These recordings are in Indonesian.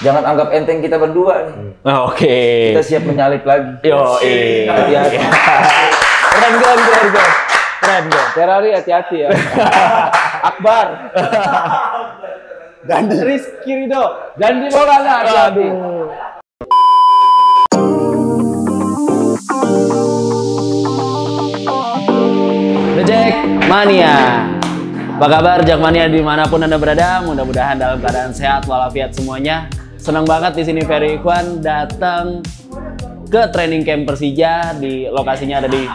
Jangan anggap enteng kita berdua nih. Oke. Kita siap menyalip lagi. Yo, hati-hati. Keren. Ferrari hati-hati ya. Akbar. Dan Rizky Ridho. Dan di Maulana hati-hati. The Jackmania. Apa kabar Jackmania dimanapun Anda berada? Mudah-mudahan dalam keadaan sehat walafiat semuanya. Senang banget di sini Ferry Ikhwan datang ke training camp Persija, di lokasinya ada di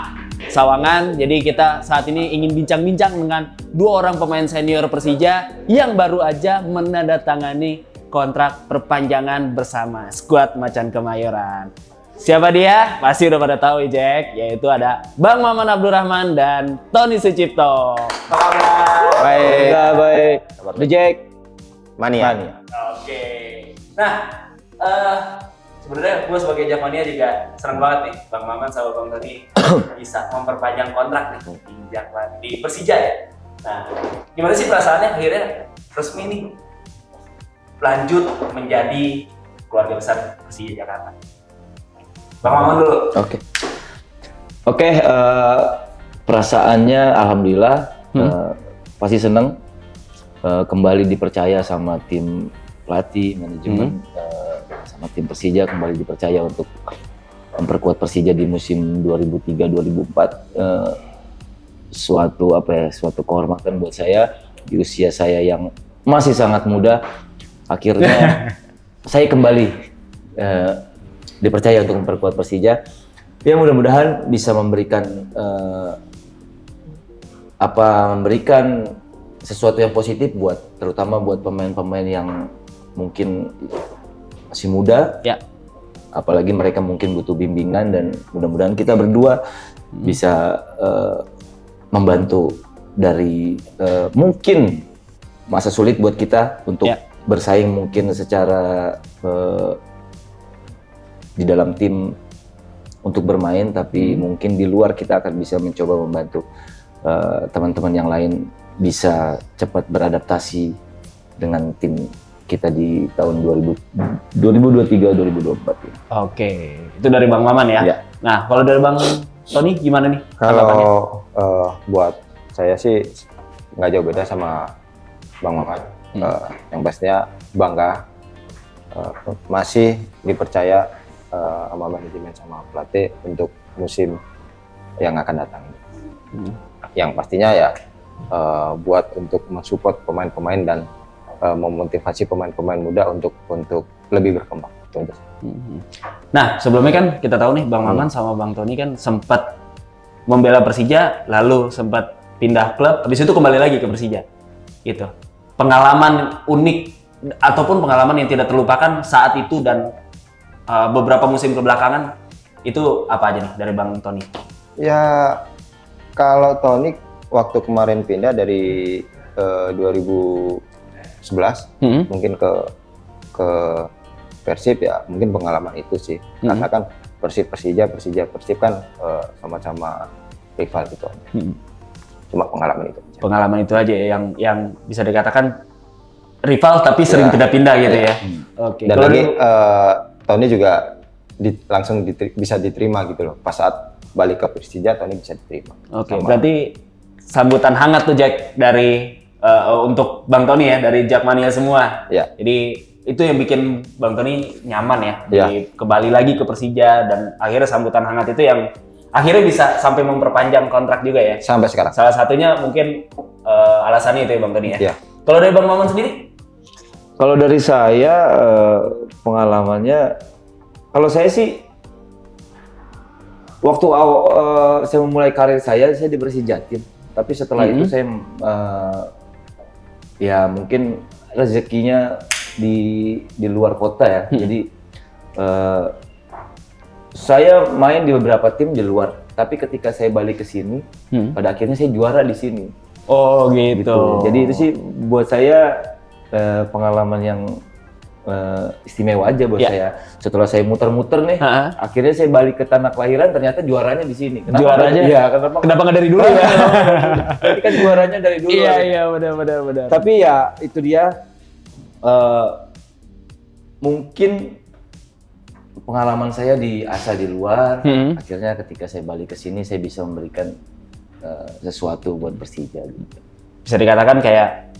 Sawangan. Jadi kita saat ini ingin bincang-bincang dengan dua orang pemain senior Persija yang baru aja menandatangani kontrak perpanjangan bersama skuad Macan Kemayoran. Siapa dia? Pasti udah pada tahu Jack, yaitu ada Bang Maman Abdurrahman dan Tony Sucipto. Apa kabar? Baik. The Jack Mania. Oke. Nah, sebenarnya gue sebagai Jackmania juga senang banget nih Bang Maman sama Bang Tony bisa memperpanjang kontrak nih di Persija ya. Nah, gimana sih perasaannya akhirnya resmi nih lanjut menjadi keluarga besar Persija Jakarta? Bang Maman dulu. Oke, perasaannya alhamdulillah pasti seneng kembali dipercaya sama tim pelatih, manajemen, sama tim Persija kembali dipercaya untuk memperkuat Persija di musim 2003-2004. Suatu kehormatan buat saya di usia saya yang masih sangat muda. Akhirnya saya kembali dipercaya untuk memperkuat Persija. Ya mudah-mudahan bisa memberikan sesuatu yang positif terutama buat pemain-pemain yang mungkin masih muda. Ya. Apalagi mereka mungkin butuh bimbingan dan mudah-mudahan kita berdua bisa membantu dari mungkin masa sulit buat kita untuk bersaing mungkin secara di dalam tim untuk bermain, tapi mungkin di luar kita akan bisa mencoba membantu teman-teman yang lain bisa cepat beradaptasi dengan tim kita di tahun 2023-2024. Oke, itu dari Bang Maman ya. Ya. Nah, kalau dari Bang Tony gimana nih? Kalau buat saya sih nggak jauh beda sama Bang Maman. Yang pastinya bangga masih dipercaya sama manajemen sama pelatih untuk musim yang akan datang. Yang pastinya ya buat untuk mensupport pemain-pemain dan memotivasi pemain-pemain muda untuk lebih berkembang. Nah, sebelumnya kan kita tahu nih Bang Maman sama Bang Tony kan sempat membela Persija, lalu sempat pindah klub, habis itu kembali lagi ke Persija. Gitu. Pengalaman unik ataupun pengalaman yang tidak terlupakan saat itu dan beberapa musim kebelakangan itu apa aja nih dari Bang Tony? Ya, kalau Tony waktu kemarin pindah dari 2011 mungkin ke Persib ya, mungkin pengalaman itu sih. Karena kan Persib Persija Persib kan sama-sama rival gitu. Cuma pengalaman itu. Pengalaman itu aja ya, yang bisa dikatakan rival tapi sering pindah-pindah gitu ya. Oke. Dan lagi Tony juga bisa diterima gitu loh. Pas saat balik ke Persija, Tony bisa diterima. Oke. Berarti sambutan hangat tuh Jack dari untuk Bang Tony ya, dari Jackmania semua. Ya. Jadi itu yang bikin Bang Tony nyaman ya, jadi kembali lagi ke Persija dan akhirnya sambutan hangat itu yang akhirnya bisa sampai memperpanjang kontrak juga ya. Sampai sekarang. Salah satunya mungkin alasannya itu ya Bang Tony ya. Iya. Kalau dari Bang Maman sendiri? Kalau dari saya pengalamannya, kalau saya sih waktu saya memulai karir saya di Persija Jatim, tapi setelah itu saya ya mungkin rezekinya di luar kota ya. Jadi saya main di beberapa tim di luar, tapi ketika saya balik ke sini, pada akhirnya saya juara di sini. Oh gitu. Jadi itu sih buat saya pengalaman yang istimewa aja buat saya. Setelah saya muter-muter nih, akhirnya saya balik ke tanah kelahiran, ternyata juaranya di sini. Juaranya? Iya, kenapa nggak dari dulu ya? Berarti kan juaranya dari dulu. Iya, benar. Tapi ya itu dia, mungkin pengalaman saya diasah di luar, akhirnya ketika saya balik ke sini saya bisa memberikan sesuatu buat Persija gitu. Bisa dikatakan kayak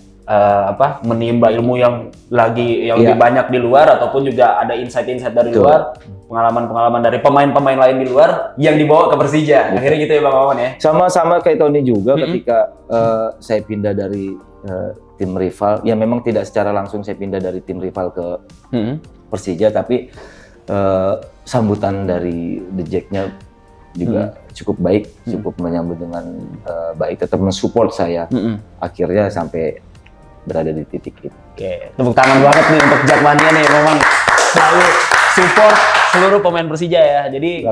menimba ilmu yang lebih banyak di luar, ataupun juga ada insight-insight dari luar, pengalaman-pengalaman dari pemain-pemain lain di luar yang dibawa ke Persija. Akhirnya gitu ya Bang Maman ya. Sama-sama kayak Tony juga ketika saya pindah dari tim rival, ya memang tidak secara langsung saya pindah dari tim rival ke Persija, tapi sambutan dari The Jack-nya juga cukup baik, cukup menyambut dengan baik, tetap mensupport saya. Akhirnya sampai berada di titik itu. Oke, tepuk tangan banget nih untuk Jakmania nih, memang selalu support seluruh pemain Persija ya. Jadi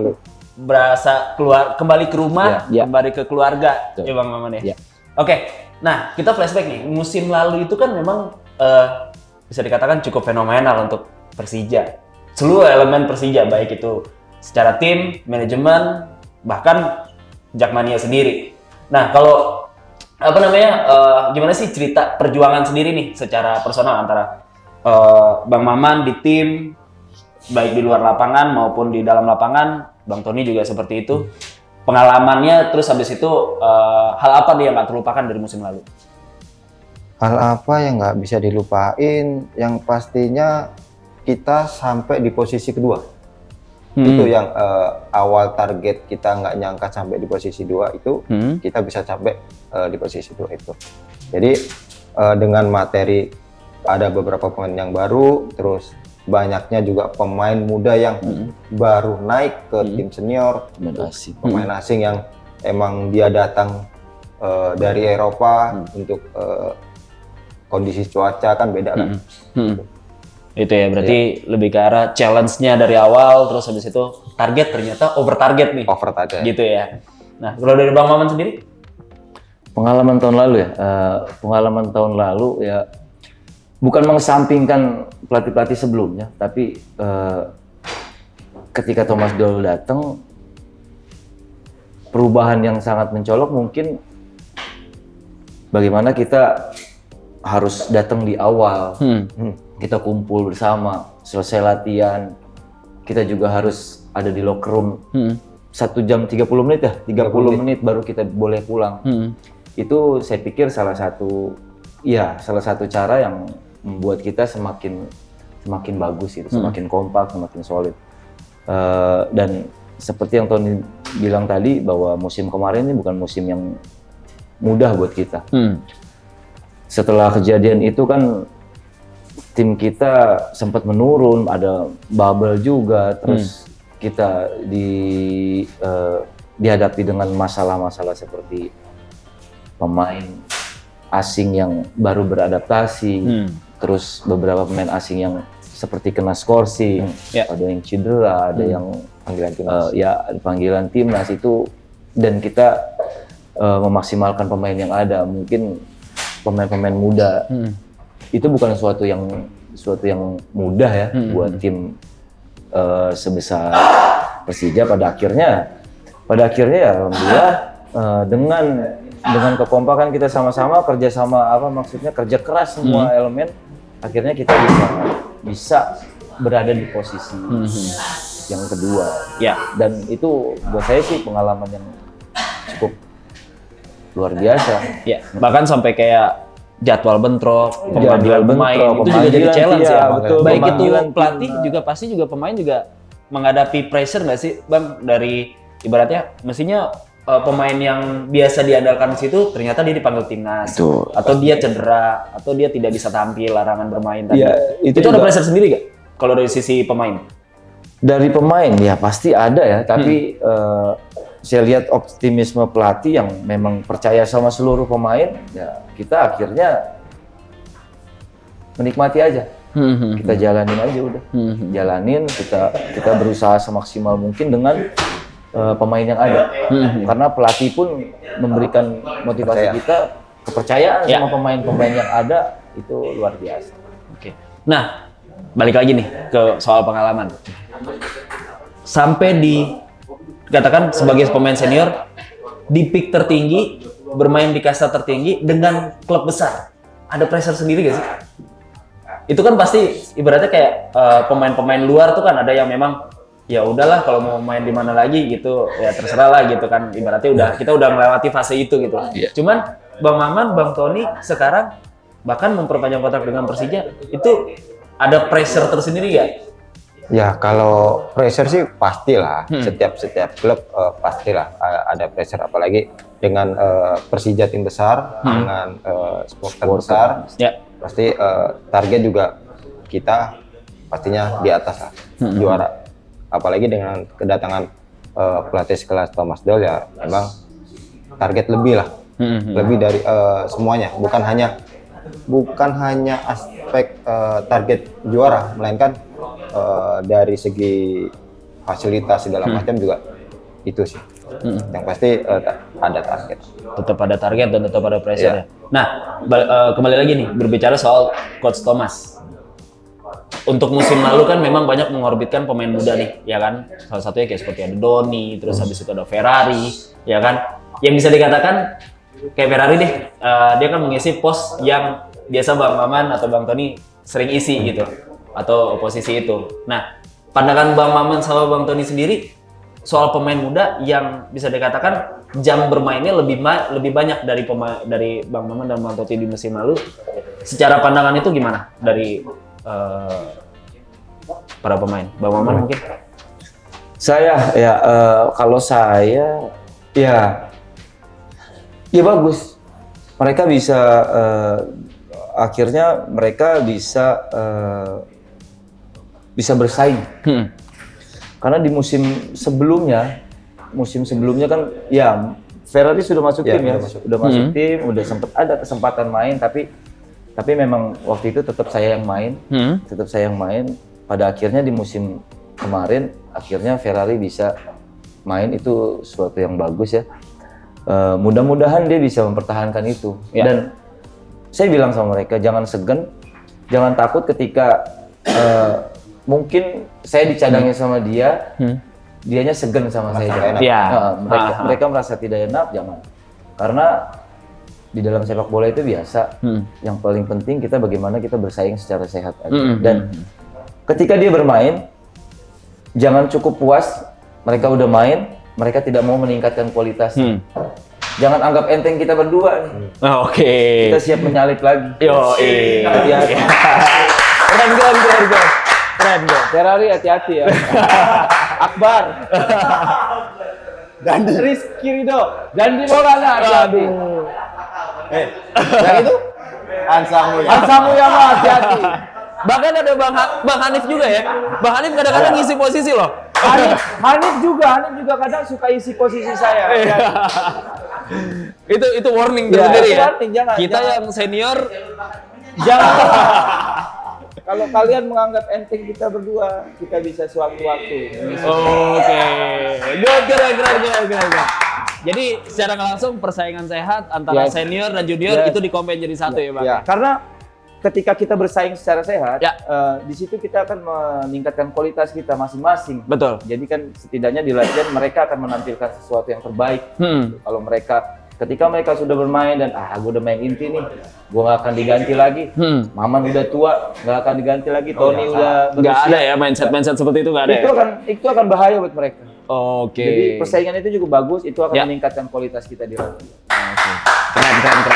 berasa kembali ke rumah, kembali ke keluarga, ya Bang Maman ya. Oke, nah kita flashback nih, musim lalu itu kan memang bisa dikatakan cukup fenomenal untuk Persija. Seluruh elemen Persija, baik itu secara tim, manajemen, bahkan Jakmania sendiri. Nah, kalau gimana sih cerita perjuangan sendiri nih secara personal antara Bang Maman di tim, baik di luar lapangan maupun di dalam lapangan, Bang Tony juga seperti itu. Pengalamannya, terus habis itu hal apa nih yang nggak terlupakan dari musim lalu? Hal apa yang nggak bisa dilupain? Yang pastinya kita sampai di posisi kedua. Itu yang awal target kita nggak nyangka sampai di posisi 2 itu, kita bisa sampai di posisi 2 itu. Jadi dengan materi, ada beberapa pemain yang baru, terus banyaknya juga pemain muda yang baru naik ke tim senior, pemain asing yang emang dia datang dari Eropa untuk kondisi cuaca kan beda kan. Itu ya, berarti lebih ke arah challenge-nya dari awal, terus habis itu target ternyata over target nih. Over target. Gitu ya. Nah, kalau dari Bang Maman sendiri? Pengalaman tahun lalu ya, pengalaman tahun lalu ya bukan mengesampingkan pelatih-pelatih sebelumnya, tapi ketika Thomas Doll datang, perubahan yang sangat mencolok mungkin bagaimana kita harus datang di awal. Kita kumpul bersama, selesai latihan, kita juga harus ada di locker room 1 jam 30 menit ya, 30 menit baru kita boleh pulang. Itu saya pikir salah satu cara yang membuat kita semakin bagus itu, semakin kompak, semakin solid. Dan seperti yang Tony bilang tadi, bahwa musim kemarin ini bukan musim yang mudah buat kita. Setelah kejadian itu kan tim kita sempat menurun, ada bubble juga, terus kita dihadapi dengan masalah-masalah seperti pemain asing yang baru beradaptasi, terus beberapa pemain asing yang seperti kena skorsing, ada yang cedera, ada yang panggilan timnas, ada panggilan timnas itu, dan kita memaksimalkan pemain yang ada, mungkin pemain-pemain muda. Itu bukan suatu yang mudah ya buat tim sebesar Persija. Pada akhirnya ya alhamdulillah dengan kekompakan kita sama-sama kerja keras semua elemen, akhirnya kita bisa berada di posisi yang kedua. Dan itu buat saya sih pengalaman yang cukup luar biasa. Bahkan sampai kayak jadwal bentrok, pemanggilan pemain itu juga jadi challenge ya. Betul, baik itu pelatih juga pasti juga pemain juga menghadapi pressure nggak sih Bang, dari ibaratnya mestinya pemain yang biasa diandalkan di situ ternyata dia dipanggil timnas, atau dia cedera, atau dia tidak bisa tampil, larangan bermain tadi. Itu ada pressure sendiri nggak kalau dari sisi pemain? Dari pemain ya pasti ada ya, tapi saya lihat optimisme pelatih yang memang percaya sama seluruh pemain, ya kita akhirnya menikmati aja. Kita jalanin aja udah. Jalanin, kita berusaha semaksimal mungkin dengan pemain yang ada. Karena pelatih pun memberikan motivasi kita, kepercayaan sama pemain-pemain yang ada, itu luar biasa. Nah, balik lagi nih ke soal pengalaman. Sampai dikatakan sebagai pemain senior di peak tertinggi, bermain di kasta tertinggi dengan klub besar, ada pressure sendiri gak sih? itu kan pasti ibaratnya kayak pemain-pemain luar tuh kan ada yang memang ya udahlah kalau mau main di mana lagi gitu ya terserah lah gitu kan, ibaratnya udah kita udah melewati fase itu gitu. Cuman Bang Maman, Bang Tony sekarang bahkan memperpanjang kontrak dengan Persija, itu ada pressure tersendiri ya? Ya kalau pressure sih pastilah, setiap klub pastilah ada pressure, apalagi dengan Persija tim besar, dengan supporter besar, pasti target juga kita pastinya di atas lah, juara. Apalagi dengan kedatangan pelatih sekelas Thomas Doll ya memang target lebih lah, lebih dari semuanya, bukan hanya aspek target juara, melainkan dari segi fasilitas segala macam juga itu sih. Yang pasti ada target. Tetap ada target dan tetap ada pressure. Ya. Nah, kembali lagi nih berbicara soal Coach Thomas. Untuk musim lalu kan memang banyak mengorbitkan pemain muda nih, ya kan? Salah satunya kayak seperti ada Doni, terus habis itu ada Ferrari, ya kan? Yang bisa dikatakan kayak Ferrari deh, dia kan mengisi pos yang biasa Bang Maman atau Bang Tony sering isi gitu, atau posisi itu. Nah, pandangan Bang Maman sama Bang Tony sendiri soal pemain muda yang bisa dikatakan jam bermainnya lebih banyak dari Bang Maman dan Bang Tony di musim lalu. Secara pandangan itu gimana dari para pemain? Bang Maman mungkin? Saya ya kalau saya ya bagus. Mereka bisa akhirnya mereka bisa bersaing. Karena di musim sebelumnya kan ya Ferrari sudah masuk tim ya, udah masuk tim, udah sempat ada kesempatan main tapi memang waktu itu tetap saya yang main, Pada akhirnya di musim kemarin akhirnya Ferrari bisa main, itu suatu yang bagus ya. Mudah-mudahan dia bisa mempertahankan itu. Dan saya bilang sama mereka jangan segan, jangan takut ketika mungkin saya dicadangin sama dia, dianya segan sama saya. Mereka merasa tidak enak, jangan. Karena di dalam sepak bola itu biasa. Yang paling penting kita bagaimana kita bersaing secara sehat aja. Dan ketika dia bermain, jangan cukup puas mereka udah main, mereka tidak mau meningkatkan kualitas. Jangan anggap enteng kita berdua. Oke. Kita siap menyalip lagi. Hati-hati. Keren. Ferrari hati-hati ya. Akbar. Dan Rizky Ridho. Dan di Maulana hati-hati. Yang itu Hansa Muyama hati-hati. Bahkan ada Bang Hanif juga ya. Bang Hanif kadang-kadang ngisi posisi loh. Hanif juga kadang suka isi posisi saya. itu warning tersendiri ya. Warning, jangan. Kita yang senior jangan. Kalau kalian menganggap enteng kita berdua, kita bisa sewaktu-waktu. Oke. Keren. Jadi secara nggak langsung persaingan sehat antara senior dan junior itu dikombin jadi satu ya Bang? Ya, karena ketika kita bersaing secara sehat, di situ kita akan meningkatkan kualitas kita masing-masing. Betul. Jadi kan setidaknya di latihan mereka akan menampilkan sesuatu yang terbaik. Kalau ketika mereka sudah bermain dan gue udah main inti nih, gue nggak akan diganti lagi. Maman udah tua, nggak akan diganti lagi. Tony udah nggak ada ya mindset seperti itu, nggak ada. Itu akan bahaya buat mereka. Oke. Jadi persaingan itu juga bagus, itu akan meningkatkan kualitas kita di latihan. Keren.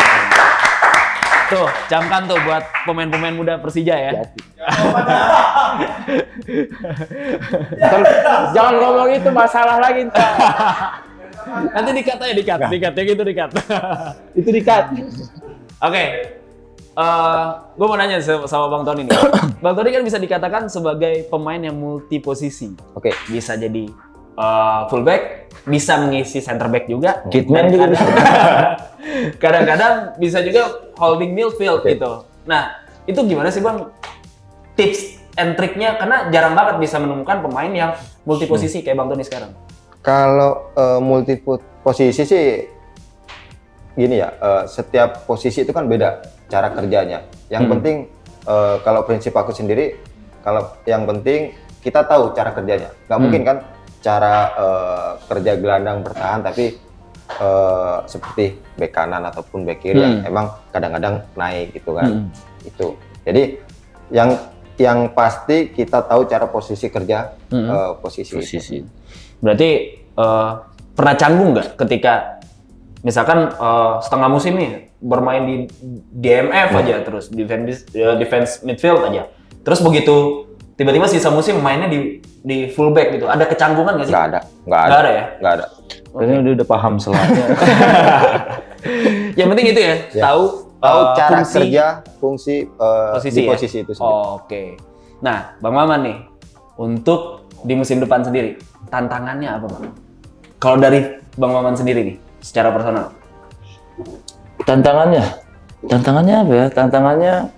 Tuh, camkan tuh buat pemain-pemain muda Persija ya. Jangan ngomong itu, masalah lagi ntar. Nanti dikat aja, gitu dikat. Itu dikat. Oke. Gue mau nanya sama Bang Tony nih. Bang Tony kan bisa dikatakan sebagai pemain yang multi posisi. Oke. Bisa jadi fullback, bisa mengisi center back juga. Kitman juga bisa. Kadang-kadang bisa juga holding midfield gitu. Nah, itu gimana sih Bang? Tips and triknya, karena jarang banget bisa menemukan pemain yang multi posisi kayak Bang Tony sekarang. Kalau multi posisi sih gini ya, setiap posisi itu kan beda cara kerjanya. Yang penting kalau prinsip aku sendiri, kalau yang penting kita tahu cara kerjanya. Nggak mungkin kan cara kerja gelandang bertahan tapi seperti bek kanan ataupun bek kiri yang emang kadang-kadang naik gitu kan. Itu. Jadi yang pasti kita tahu cara posisi kerja posisi. Berarti pernah canggung nggak ketika misalkan setengah musim nih bermain di DMF aja terus defense midfield aja. Terus begitu tiba-tiba sisa musim mainnya di fullback gitu. Ada kecanggungan nggak sih? Nggak ada ya? Nggak ada. Karena udah paham selanya. Yang penting itu ya, tahu cara fungsi, kerja, fungsi posisi, di posisi itu sendiri. Oke. Nah, Bang Maman nih, untuk di musim depan sendiri, tantangannya apa, Bang? Kalau dari Bang Maman sendiri nih, secara personal. Tantangannya apa ya? Tantangannya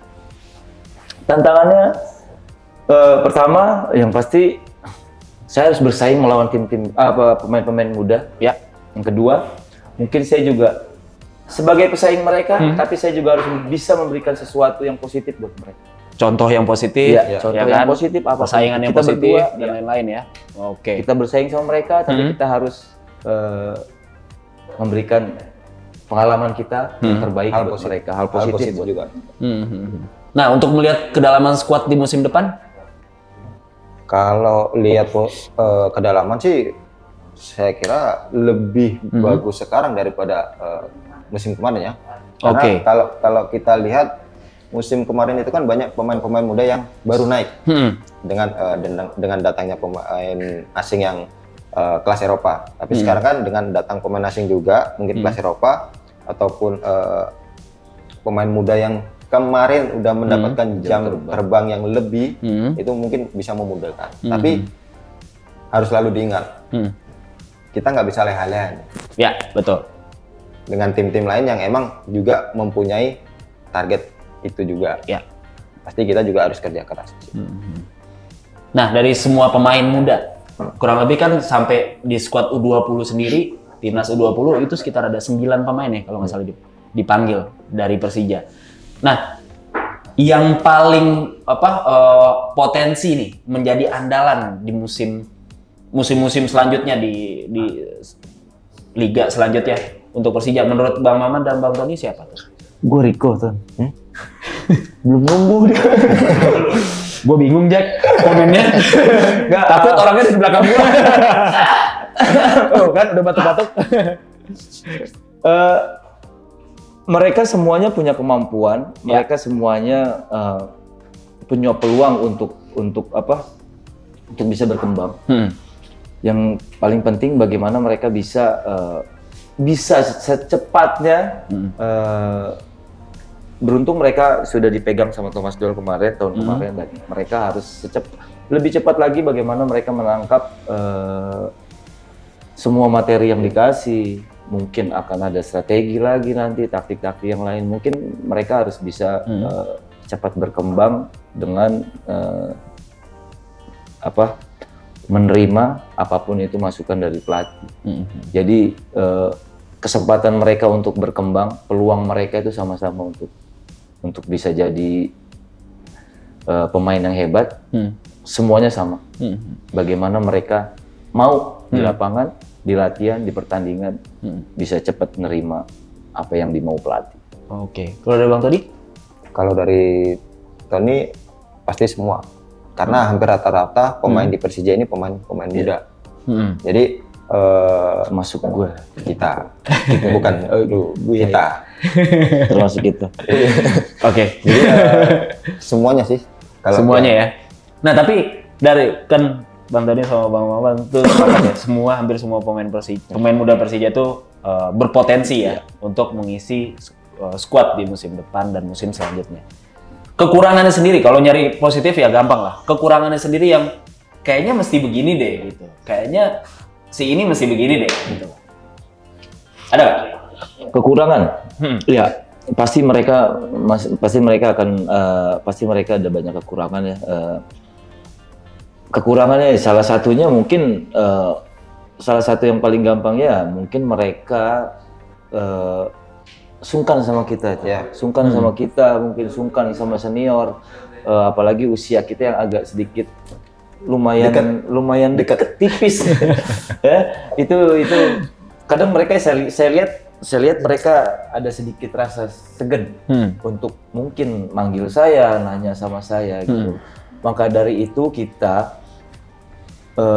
pertama yang pasti saya harus bersaing melawan tim-tim pemain-pemain muda. Ya. Yang kedua, mungkin saya juga sebagai pesaing mereka, tapi saya juga harus bisa memberikan sesuatu yang positif buat mereka. Contoh yang positif, contoh ya yang kan? positif apa? Persaingan yang Kita positif berdua, dan lain-lain ya. Oke. Kita bersaing sama mereka, tapi kita harus memberikan pengalaman kita yang terbaik buat mereka. Hal positif buat juga. Nah, untuk melihat kedalaman skuad di musim depan, kalau lihat kedalaman sih, saya kira lebih bagus sekarang daripada musim kemarin ya. Karena kalau kita lihat musim kemarin itu kan banyak pemain-pemain muda yang baru naik dengan datangnya pemain asing yang kelas Eropa. Tapi sekarang kan dengan datang pemain asing juga mungkin kelas Eropa ataupun pemain muda yang kemarin udah mendapatkan jam terbang yang lebih, itu mungkin bisa memudahkan. Tapi harus selalu diingat, kita nggak bisa leh-leh. Ya, betul. Dengan tim-tim lain yang emang juga mempunyai target itu juga. Ya. Pasti kita juga harus kerja keras. Nah, dari semua pemain muda, kurang lebih kan sampai di skuad U20 sendiri, timnas U20 itu sekitar ada 9 pemain ya kalau nggak salah dipanggil dari Persija. Nah, yang paling potensi nih menjadi andalan di musim-musim selanjutnya di liga selanjutnya untuk Persija menurut Bang Maman dan Bang Tony siapa tuh? Gue Rico tuh. Belum nunggu dia. Gue bingung Jack komennya. Nggak, takut orangnya di belakang gue. Oh kan udah batuk-batuk. Mereka semuanya punya kemampuan, mereka semuanya punya peluang untuk bisa berkembang. Yang paling penting bagaimana mereka bisa secepatnya. Beruntung mereka sudah dipegang sama Thomas Doll tahun kemarin, dan mereka harus lebih cepat lagi bagaimana mereka menangkap semua materi yang dikasih. Mungkin akan ada strategi lagi nanti, taktik-taktik yang lain. Mungkin mereka harus bisa cepat berkembang dengan menerima apapun itu masukan dari pelatih. Jadi kesempatan mereka untuk berkembang, peluang mereka itu sama-sama untuk bisa jadi pemain yang hebat. Semuanya sama. Bagaimana mereka mau di lapangan, di latihan, di pertandingan, bisa cepat menerima apa yang dimau pelatih. Oke. Kalau dari Bang Tony? Kalau dari Tony pasti semua. Karena hampir rata-rata pemain di Persija ini pemain muda. Jadi termasuk gue. Kita. Bukan kita. Termasuk kita. Oke. Jadi semuanya sih. Semuanya ya. Nah, tapi dari kan Bang Tony sama Bang Maman tuh hampir semua pemain muda Persija tuh berpotensi ya untuk mengisi skuad di musim depan dan musim selanjutnya. Kekurangannya sendiri, kalau nyari positif ya gampang lah. Kekurangannya sendiri yang kayaknya mesti begini deh gitu. Kayaknya si ini mesti begini deh gitu. Ada nggak? Kekurangan? Ya, pasti mereka ada banyak kekurangan ya. Kekurangannya salah satunya mungkin salah satu yang paling gampang ya mungkin mereka sungkan sama kita, sungkan sama kita, mungkin sungkan sama senior, apalagi usia kita yang agak sedikit lumayan dekat tipis. Ya, itu kadang mereka saya lihat saya lihat mereka ada sedikit rasa segan untuk mungkin manggil saya, nanya sama saya gitu. Maka dari itu kita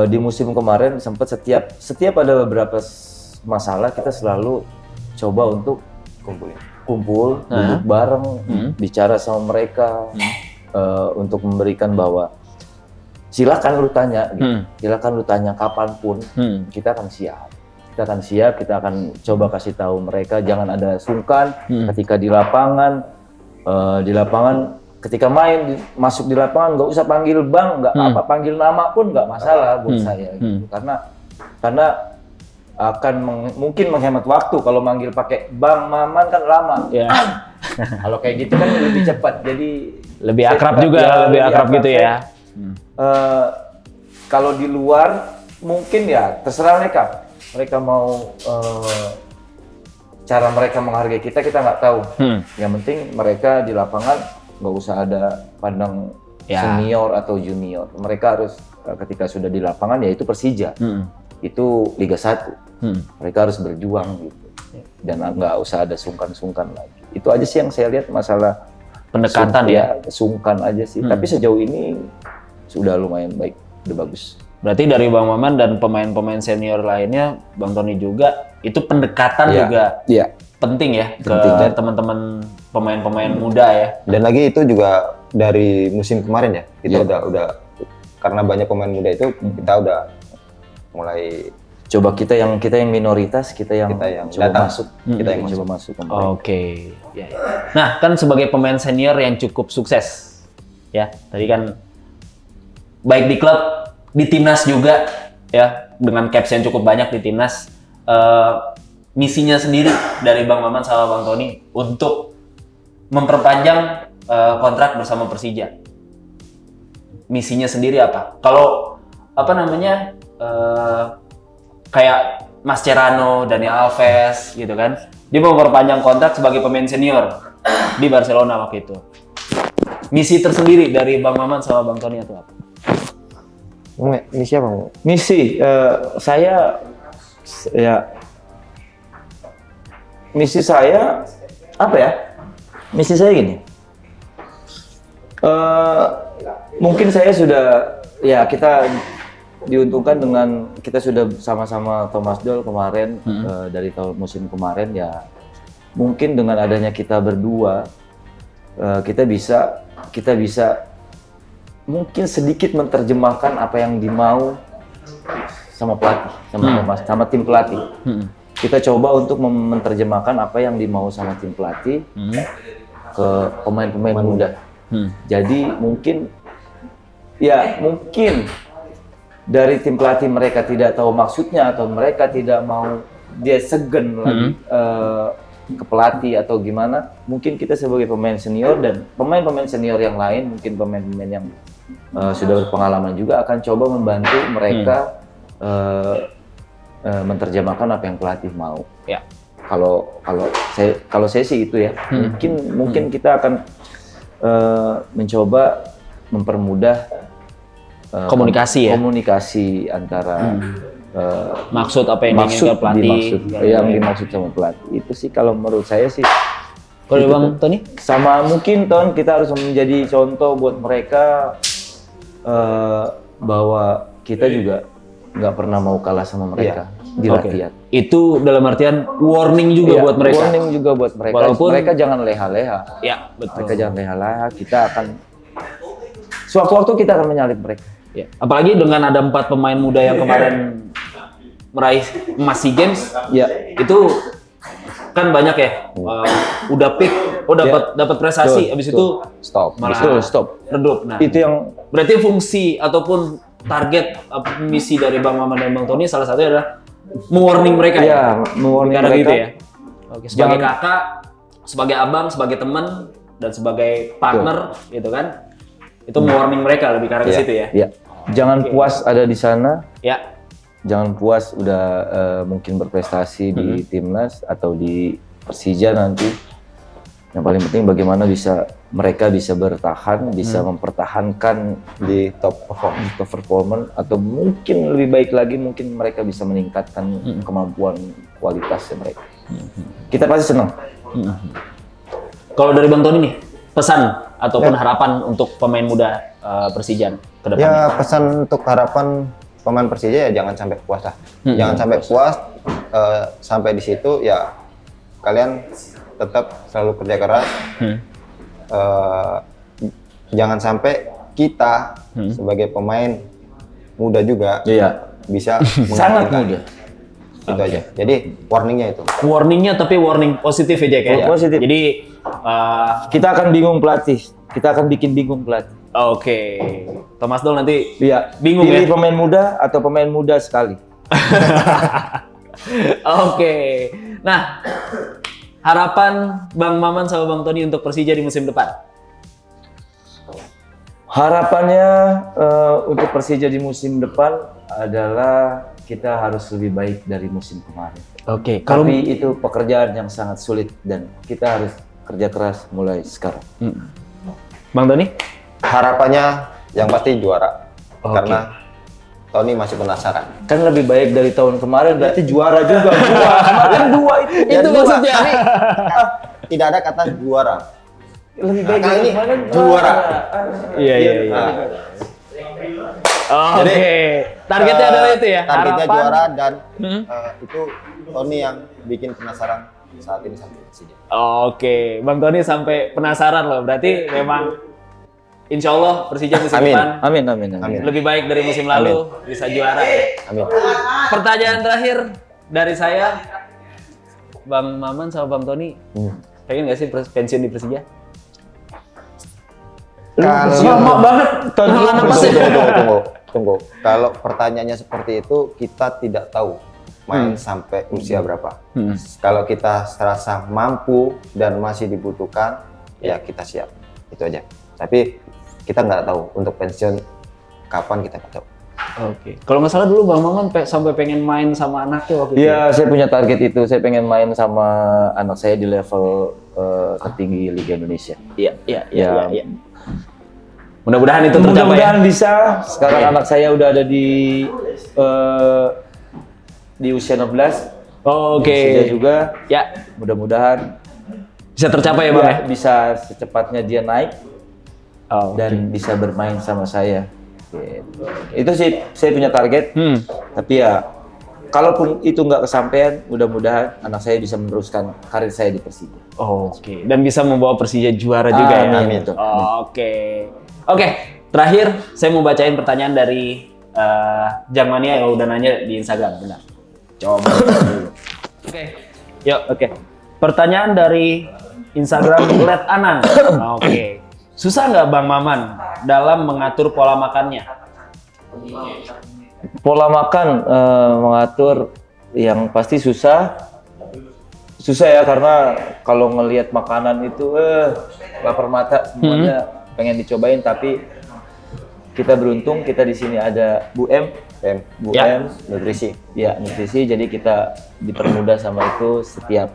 di musim kemarin sempat setiap ada beberapa masalah kita selalu coba untuk kumpul, duduk bareng, bicara sama mereka untuk memberikan bahwa silakan lu tanya, gitu. Silakan lu tanya kapanpun, kita akan siap. Kita akan coba kasih tahu mereka, jangan ada sungkan ketika di lapangan, ketika main masuk di lapangan nggak usah panggil bang, nggak apa panggil nama pun nggak masalah buat saya, gitu. Karena akan mungkin menghemat waktu kalau manggil pakai bang maman kan lama. Kalau kayak gitu kan lebih cepat, jadi lebih akrab juga, lebih akrab gitu ya. Kalau di luar mungkin ya terserah mereka mau cara mereka menghargai kita nggak tahu. Yang penting mereka di lapangan nggak usah ada pandang senior atau junior. Mereka harus ketika sudah di lapangan ya itu Persija, itu Liga 1. Mereka harus berjuang gitu. Dan nggak usah ada sungkan-sungkan lagi. Itu aja sih yang saya lihat masalah pendekatan sungkan aja sih. Tapi sejauh ini sudah lumayan baik, udah bagus. Berarti dari Bang Maman dan pemain-pemain senior lainnya, Bang Tony juga, itu pendekatan juga penting ya ke teman-teman pemain-pemain muda ya. Dan lagi itu juga dari musim kemarin ya, kita udah karena banyak pemain muda itu kita udah mulai coba kita yang minoritas, kita yang coba masuk, kita yang coba masuk. Oke. Nah, kan sebagai pemain senior yang cukup sukses, ya tadi kan baik di klub, di timnas juga ya, dengan caps yang cukup banyak di timnas. Misinya sendiri dari Bang Maman sama Bang Tony untuk memperpanjang kontrak bersama Persija. Misinya sendiri apa? Kalau kayak Mas Cerano, Daniel Alves gitu kan, dia mau memperpanjang kontrak sebagai pemain senior di Barcelona waktu itu. Misi tersendiri dari Bang Maman sama Bang Tony itu apa? Misi apa? Misi saya apa ya? Misi saya gini. Mungkin saya sudah kita diuntungkan dengan kita sudah sama-sama Thomas Doll kemarin dari tahun musim kemarin ya. Mungkin dengan adanya kita berdua kita bisa mungkin sedikit menerjemahkan apa yang dimau sama pelatih, sama tim pelatih. Kita coba untuk menerjemahkan apa yang dimau sama tim pelatih ke pemain-pemain muda. Jadi mungkin dari tim pelatih mereka tidak tahu maksudnya atau mereka tidak mau, dia segan lagi ke pelatih atau gimana. Mungkin kita sebagai pemain senior dan pemain-pemain senior yang lain, mungkin pemain-pemain yang sudah berpengalaman juga akan coba membantu mereka menerjemahkan apa yang pelatih mau. Ya. Kalau saya sih itu ya. Mungkin kita akan mencoba mempermudah komunikasi antara maksud apa yang diinginkan pelatih, yang dimaksud sama pelatih. Itu sih kalau menurut saya sih. Kalau Bang Tony? Sama mungkin kita harus menjadi contoh buat mereka bahwa kita juga nggak pernah mau kalah sama mereka di latihan. Itu dalam artian warning juga buat mereka. Warning juga buat mereka. Walaupun mereka jangan leha-leha. Ya, betul. Mereka jangan leha-leha. Kita akan sewaktu-waktu kita akan menyalip mereka. Ya. Apalagi dengan ada 4 pemain muda yang kemarin meraih emas SEA Games, itu kan banyak ya. Udah peak, dapat prestasi, habis itu malah stop, redup. Nah, itu yang berarti fungsi ataupun target misi dari Bang Maman dan Bang Tony salah satunya adalah mewarning mereka mewarning mereka gitu ya. Oke, sebagai kakak, sebagai abang, sebagai teman dan sebagai partner gitu kan. Itu mewarning mereka lebih ke arah ke situ ya. Iya. Jangan puas ada di sana. Ya. Jangan puas udah mungkin berprestasi di timnas atau di Persija nanti. Yang paling penting bagaimana mereka bisa bertahan, bisa mempertahankan Di top perform. top performance, atau mungkin lebih baik lagi mungkin mereka bisa meningkatkan kemampuan kualitasnya mereka. Kita pasti senang. Kalau dari Bang Tony nih, pesan ataupun harapan untuk pemain muda Persija ke depannya. Ya pesan untuk harapan pemain Persija ya jangan sampai puas lah. Jangan sampai puas sampai di situ ya, kalian tetap selalu kerja keras. Jangan sampai kita sebagai pemain muda juga bisa Sangat menginginkan. mudah. Itu aja. Jadi warningnya itu. Warningnya tapi warning positif ya Jack ya. Positif. Jadi Kita akan bingung pelatih. Kita akan bikin bingung pelatih. oke. Thomas Doll nanti Iya. bingung Pilih ya. pemain muda atau pemain muda sekali. Oke. Nah, harapan Bang Maman sama Bang Tony untuk Persija di musim depan. Harapannya untuk Persija di musim depan adalah kita harus lebih baik dari musim kemarin. Oke. Tapi itu pekerjaan yang sangat sulit dan kita harus kerja keras mulai sekarang. Bang Tony? Harapannya yang pasti juara. Oke. Karena Tony masih penasaran. Kan lebih baik dari tahun kemarin, berarti juara juga. Kemarin dua itu. Itu dua. maksudnya. Tidak ada kata juara. Lebih baik Nah, dari ini kemarin juara. Iya. Nah, Oke. Targetnya adalah itu ya. Targetnya harapan. juara dan itu Tony yang bikin penasaran saat ini sampai Persija. Oke, Bang Tony sampai penasaran loh. Berarti memang Insya Allah Persija musim Amin. depan Amin. lebih baik dari musim lalu, bisa juara. Amin. Pertanyaan terakhir dari saya, Bang Maman sama Bang Tony, pengen nggak sih pensiun di Persija? Kalau Lama banget. Lama pasti. Tunggu. Kalau pertanyaannya seperti itu, kita tidak tahu main sampai usia berapa. Kalau kita serasa mampu dan masih dibutuhkan, ya kita siap. Itu aja. Tapi kita nggak tahu untuk pensiun kapan, kita nggak tahu. Oke. Kalau nggak salah dulu Bang Maman sampai pengen main sama anaknya waktu itu. Iya, saya punya target itu. Saya pengen main sama anak saya di level tertinggi Liga Indonesia. Iya. Mudah-mudahan itu tercapai. Mudah-mudahan bisa. Sekarang anak saya udah ada di usia 16. Oke. Persija juga. Ya, Mudah-mudahan bisa tercapai ya Bang ya. bisa secepatnya dia naik Oh, dan bisa bermain sama saya. Gitu. Itu sih saya punya target. Tapi ya, kalaupun itu nggak kesampaian, mudah-mudahan anak saya bisa meneruskan karir saya di Persija. Oke. Dan bisa membawa Persija juara juga ya. Amin. Oke. Terakhir saya mau bacain pertanyaan dari Jangmania yang udah nanya di Instagram. Benar. Coba dulu. Oke. Pertanyaan dari Instagram Let Anan. Oke. Susah nggak Bang Maman dalam mengatur pola makannya? Pola makan mengatur yang pasti susah ya, karena kalau ngelihat makanan itu lapar mata semuanya pengen dicobain, tapi kita beruntung kita di sini ada Bu M nutrisi. Ya, nutrisi, jadi kita dipermudah sama itu. Setiap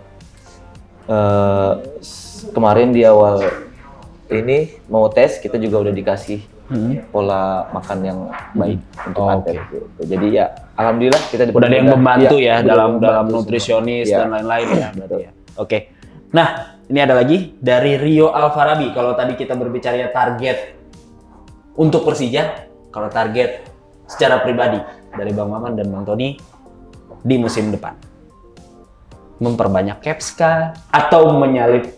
kemarin di awal ini mau tes, kita juga udah dikasih pola makan yang baik untuk atlet. Gitu. Jadi ya alhamdulillah kita Udah ada yang membantu ya, udah dalam membantu nutrisionis semua. dan lain-lain ya berarti ya. Oke. Nah, ini ada lagi dari Rio Alfarabi. Kalau tadi kita berbicara target untuk Persija, kalau target secara pribadi dari Bang Maman dan Bang Tony di musim depan, memperbanyak caps kah atau menyalip?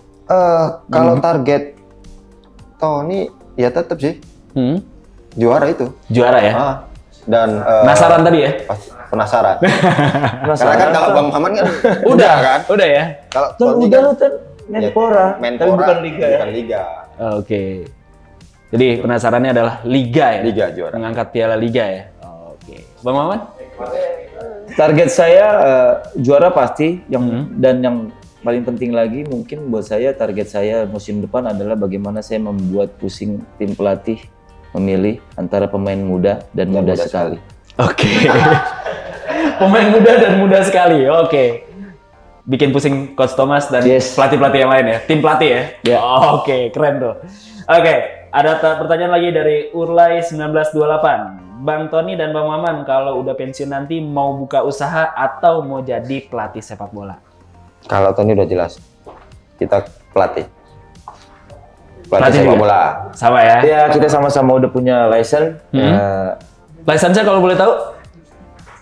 Kalau target Tony ya tetap sih juara itu. Juara ya? Dan Penasaran tadi ya? Penasaran. Karena kan kalau Bang Maman kan Udah kan. Udah ya? Kalau Kan Tony udah kan lu kan Menpora, tapi Menpora, bukan liga ya. bukan liga. Oke. Jadi penasarannya adalah liga ya? Liga juara. Mengangkat piala liga ya? Oke. Bang Maman? Target saya juara pasti, dan yang paling penting lagi mungkin buat saya, target saya musim depan adalah bagaimana saya membuat pusing tim pelatih memilih antara pemain muda dan muda sekali. Oke. Pemain muda dan muda sekali. Oke. bikin pusing Coach Thomas dan Yes. pelatih-pelatih yang lain ya, tim pelatih ya. Ya. Oke, keren tuh. Oke, ada pertanyaan lagi dari Urlay 1928. Bang Tony dan Bang Maman, kalau udah pensiun nanti mau buka usaha atau mau jadi pelatih sepak bola? Kalau Tony udah jelas, kita pelatih. Pelatih Sepak juga? bola. Sama ya. Ya, kita sama-sama udah punya license. License-nya kalau boleh tahu?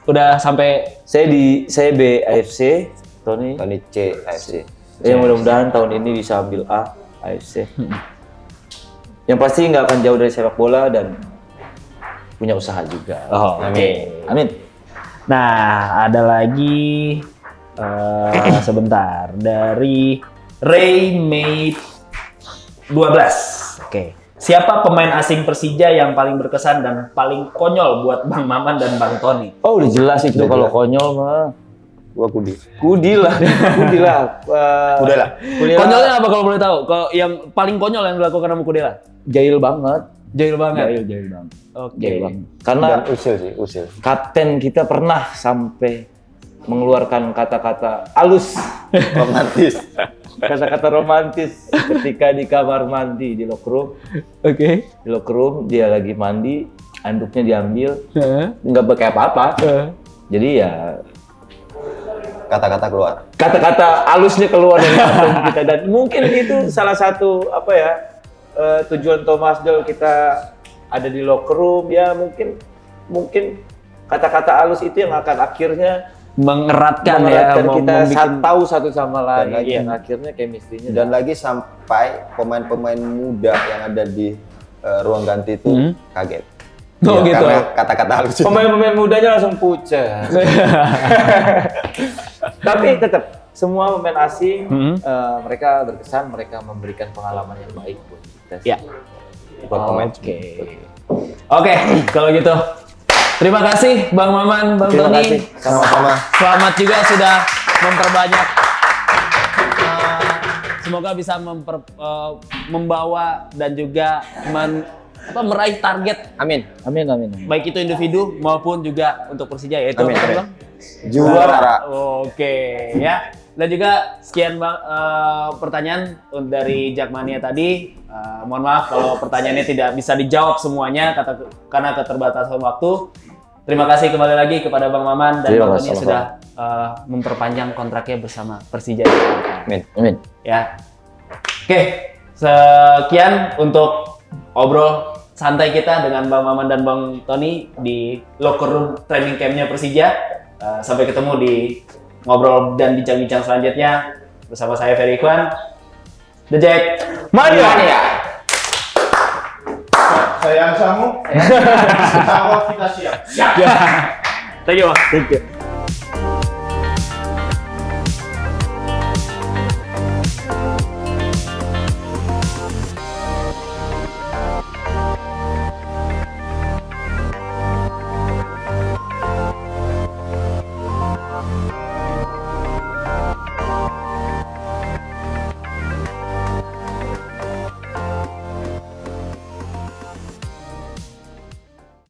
Udah sampai Saya B AFC, Tony. Tony C AFC. Ya mudah-mudahan tahun ini bisa ambil A AFC. Yang pasti nggak akan jauh dari sepak bola dan punya usaha juga. Oh, oke. Amin. Nah, ada lagi sebentar dari Raymate 12. Oke. Siapa pemain asing Persija yang paling berkesan dan paling konyol buat Bang Maman dan Bang Tony? Oh, udah jelas itu Udah kalau jelas. konyol mah. Gua Kudi. Kudi lah. Udah lah. Konyolnya apa kalau boleh tahu? Kalau yang paling konyol yang dilakukan sama Kudela? Jahil banget. Jahil banget. Jahil banget. Oke. Jahil banget. Karena Dan usil sih, usil. kapten kita pernah sampai mengeluarkan kata-kata halus, Romantis. kata-kata romantis ketika di kamar mandi di locker room. Oke. Di locker room dia lagi mandi, anduknya diambil, Heeh. nggak pakai apa-apa. Jadi ya Kata-kata keluar. kata-kata halusnya keluar dari kapten kita dan mungkin itu salah satu apa ya tujuan Thomas Doll kita ada di locker room ya mungkin kata-kata halus itu yang akan akhirnya Mengeratkan mengeratkan ya, kita membikin- tahu satu sama lain lagi- yang akhirnya chemistry-nya Dan lagi sampai pemain-pemain muda yang ada di ruang ganti itu kaget. Oh, Ya, gitu. Karena kata-kata halus. pemain-pemain mudanya langsung pucat. Tapi tetap semua pemain asing mereka berkesan, mereka memberikan pengalaman yang baik buat kita. Ya. Buat pemain. Oke, kalau gitu. Terima kasih Bang Maman, Bang Terima Tony. kasih. Sama-sama. Selamat juga sudah memperbanyak. Semoga bisa membawa dan juga meraih target, Amin. Amin, amin. baik itu individu maupun juga untuk Persija, yaitu Amin, apa, amin. Bang? Juara. Oke, ya. Dan juga sekian Bang pertanyaan dari Jakmania tadi. Mohon maaf kalau pertanyaannya tidak bisa dijawab semuanya karena keterbatasan waktu. Terima kasih kembali lagi kepada Bang Maman dan Terima Bang kasih, Tony sudah memperpanjang kontraknya bersama Persija. Amin. Amin. Ya. Oke, sekian untuk obrol santai kita dengan Bang Maman dan Bang Tony di locker room training campnya Persija. Sampai ketemu di ngobrol dan bincang-bincang selanjutnya bersama saya Ferry Ikhwan. The Jack Mania. Sayang kamu, insya Allah kita siap. Thank you, Bang. Thank you.